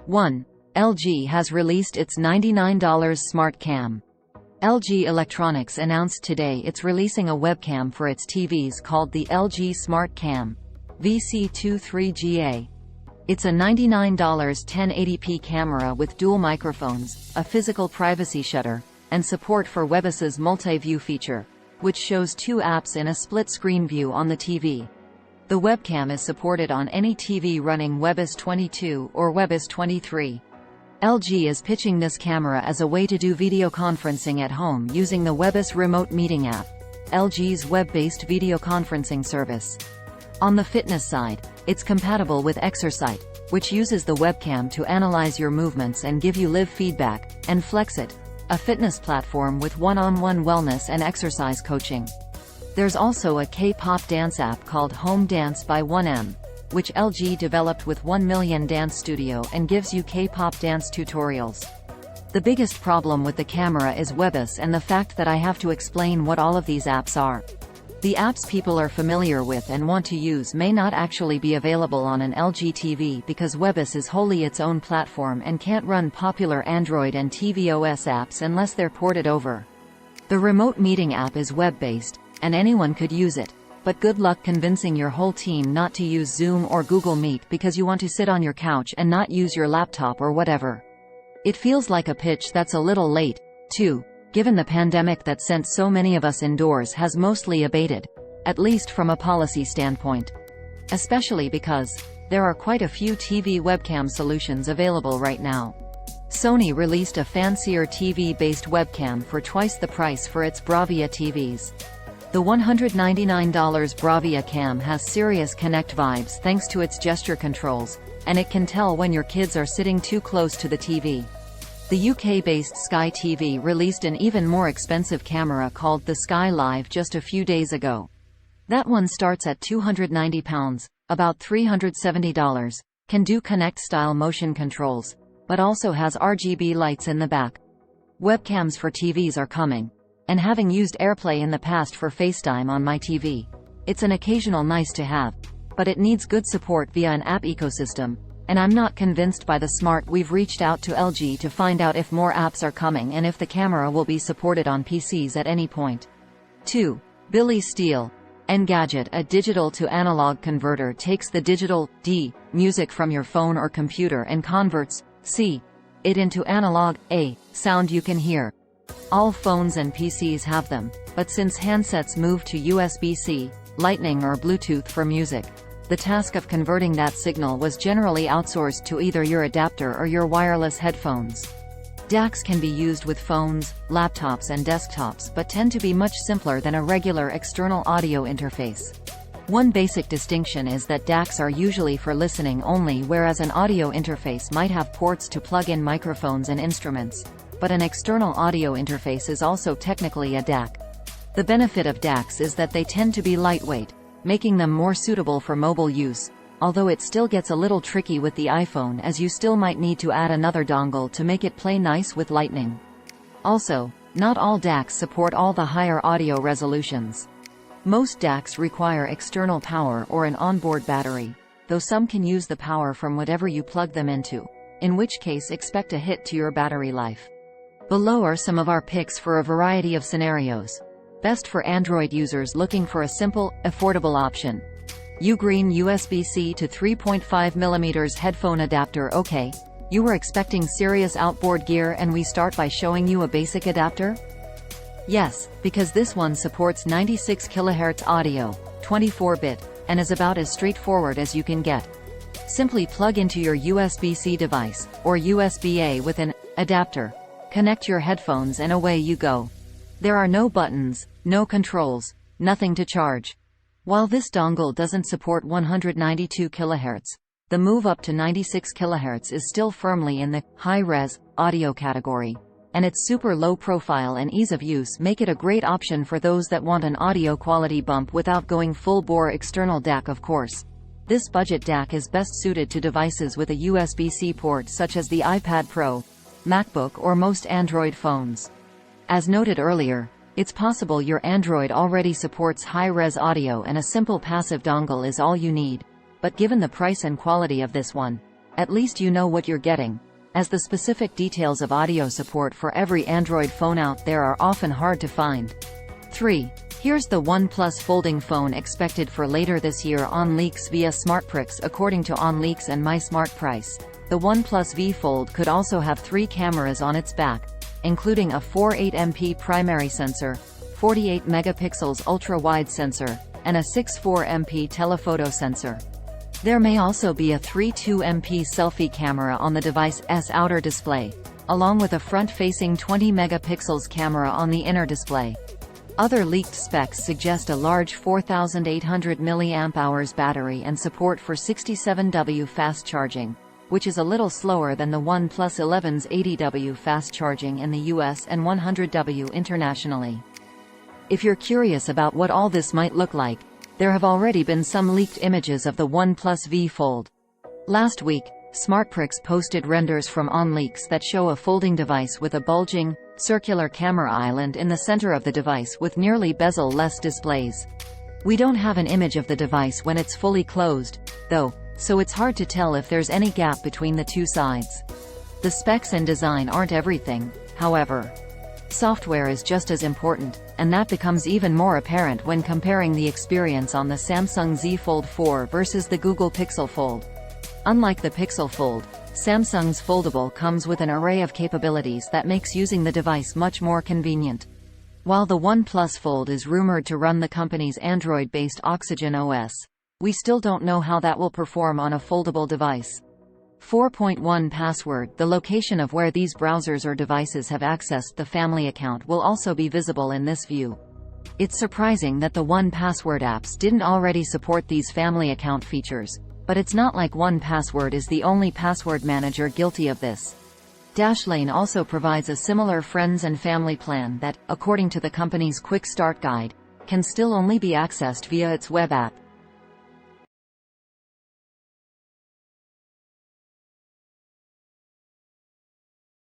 1. LG has released its $99 Smart Cam. LG Electronics announced today it's releasing a webcam for its TVs called the LG Smart Cam VC23GA. It's a $99 1080p camera with dual microphones, a physical privacy shutter, and support for Webos's multi-view feature, which shows 2 apps in a split-screen view on the TV. The webcam is supported on any TV running Webos 22 or Webos 23. LG is pitching this camera as a way to do video conferencing at home using the Webos Remote Meeting app, LG's web-based video conferencing service. On the fitness side, it's compatible with Exercite, which uses the webcam to analyze your movements and give you live feedback, and Flexit, a fitness platform with one-on-one wellness and exercise coaching. There's also a K-pop dance app called Home Dance by 1M, which LG developed with 1 Million Dance Studio and gives you K-pop dance tutorials. The biggest problem with the camera is Webos and the fact that I have to explain what all of these apps are. The apps people are familiar with and want to use may not actually be available on an LG TV because Webos is wholly its own platform and can't run popular Android and tvOS apps unless they're ported over. The Remote Meeting app is web-based, and anyone could use it, but good luck convincing your whole team not to use Zoom or Google Meet because you want to sit on your couch and not use your laptop or whatever. It feels like a pitch that's a little late, too, given the pandemic that sent so many of us indoors has mostly abated, at least from a policy standpoint. Especially because there are quite a few TV webcam solutions available right now. Sony released a fancier TV-based webcam for twice the price for its Bravia TVs. The $199 Bravia Cam has serious Kinect vibes thanks to its gesture controls, and it can tell when your kids are sitting too close to the TV. The UK-based Sky TV released an even more expensive camera called the Sky Live just a few days ago. That one starts at £290, about $370, can do Kinect-style motion controls, but also has RGB lights in the back. Webcams for TVs are coming. And having used AirPlay in the past for FaceTime on my TV, it's an occasional nice to have, but it needs good support via an app ecosystem, and I'm not convinced by the smart. We've reached out to LG to find out if more apps are coming and if the camera will be supported on PCs at any point. 2. Billy Steele. Engadget, a digital-to-analog converter, takes the digital D music from your phone or computer and converts it into analog A sound you can hear. All phones and PCs have them, but since handsets moved to USB-C, Lightning or Bluetooth for music, the task of converting that signal was generally outsourced to either your adapter or your wireless headphones. DACs can be used with phones, laptops and desktops but tend to be much simpler than a regular external audio interface. One basic distinction is that DACs are usually for listening only, whereas an audio interface might have ports to plug in microphones and instruments. But an external audio interface is also technically a DAC. The benefit of DACs is that they tend to be lightweight, making them more suitable for mobile use, although it still gets a little tricky with the iPhone as you still might need to add another dongle to make it play nice with Lightning. Also, not all DACs support all the higher audio resolutions. Most DACs require external power or an onboard battery, though some can use the power from whatever you plug them into, in which case expect a hit to your battery life. Below are some of our picks for a variety of scenarios. Best for Android users looking for a simple, affordable option. Ugreen USB-C to 3.5mm headphone adapter. Okay, you were expecting serious outboard gear and we start by showing you a basic adapter? Yes, because this one supports 96 kHz audio, 24-bit, and is about as straightforward as you can get. Simply plug into your USB-C device, or USB-A with an adapter. Connect your headphones and away you go. There are no buttons, no controls, nothing to charge. While this dongle doesn't support 192 kHz, the move up to 96 kHz is still firmly in the high-res audio category, and its super low profile and ease of use make it a great option for those that want an audio quality bump without going full-bore external DAC. Of course, this budget DAC is best suited to devices with a USB-C port such as the iPad Pro, MacBook or most Android phones. As noted earlier, it's possible your Android already supports high-res audio and a simple passive dongle is all you need, but given the price and quality of this one, At least you know what you're getting, as the specific details of audio support for every Android phone out there are often hard to find. 3. Here's the OnePlus folding phone expected for later this year on leaks via SmartPrix. According to OnLeaks and MySmartPrice, the OnePlus V Fold could also have 3 cameras on its back, including a 4.8MP primary sensor, 48 megapixels ultra-wide sensor, and a 6.4MP telephoto sensor. There may also be a 3.2MP selfie camera on the device's outer display, along with a front-facing 20 megapixels camera on the inner display. Other leaked specs suggest a large 4,800 mAh battery and support for 67W fast charging, which is a little slower than the OnePlus 11's 80W fast charging in the US and 100W internationally. If you're curious about what all this might look like, there have already been some leaked images of the OnePlus V Fold. Last week, SmartPrix posted renders from OnLeaks that show a folding device with a bulging, circular camera island in the center of the device with nearly bezel-less displays. We don't have an image of the device when it's fully closed, though, so it's hard to tell if there's any gap between the two sides. The specs and design aren't everything, however. Software is just as important, and that becomes even more apparent when comparing the experience on the Samsung Z Fold 4 versus the Google Pixel Fold. Unlike the Pixel Fold, Samsung's Foldable comes with an array of capabilities that makes using the device much more convenient. While the OnePlus Fold is rumored to run the company's Android-based Oxygen OS, we still don't know how that will perform on a foldable device. 4.1 Password. The location of where these browsers or devices have accessed the family account will also be visible in this view. It's surprising that the 1Password apps didn't already support these family account features, but it's not like 1Password is the only password manager guilty of this. Dashlane also provides a similar friends and family plan that, according to the company's Quick Start Guide, can still only be accessed via its web app.